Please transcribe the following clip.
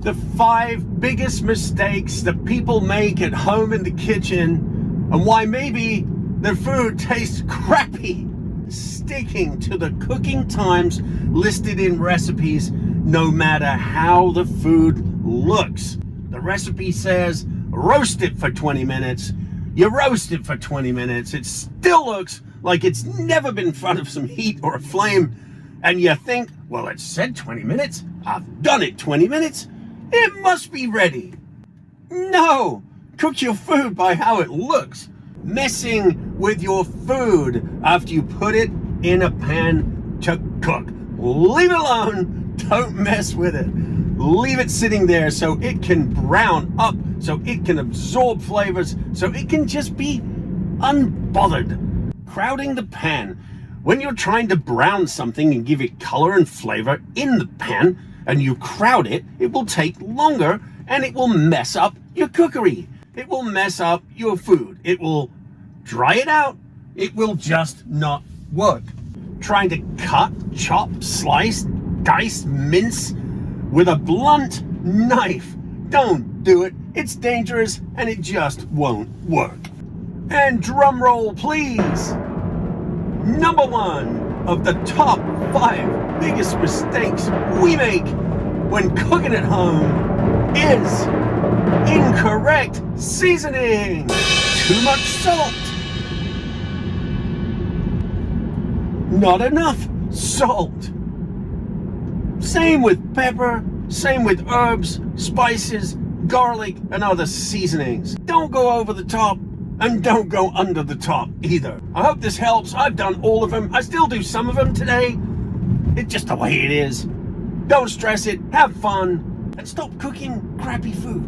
The 5 biggest mistakes that people make at home in the kitchen, and why maybe their food tastes crappy. Sticking to the cooking times listed in recipes, no matter how the food looks. The recipe says roast it for 20 minutes. You roast it for 20 minutes. It still looks like it's never been in front of some heat or a flame. And you think, well, it said 20 minutes. I've done it 20 minutes. It must be ready. No, cook your food by how it looks. Messing with your food after you put it in a pan to cook. Leave it alone. Don't mess with it. Leave it sitting there so it can brown up, so it can absorb flavors, so it can just be unbothered. Crowding the pan. When you're trying to brown something and give it color and flavor in the pan, and you crowd it, it will take longer and it will mess up your cookery. It will mess up your food. It will dry it out. It will just not work. Trying to cut, chop, slice, dice, mince with a blunt knife. Don't do it. It's dangerous and it just won't work. And drum roll, please. Number 1 of the top 5 biggest mistakes we make when cooking at home is incorrect seasoning. Too much salt. Not enough salt. Same with pepper, same with herbs, spices, garlic, and other seasonings. Don't go over the top. And don't go under the top either. I hope this helps. I've done all of them. I still do some of them today. It's just the way it is. Don't stress it. Have fun. And stop cooking crappy food.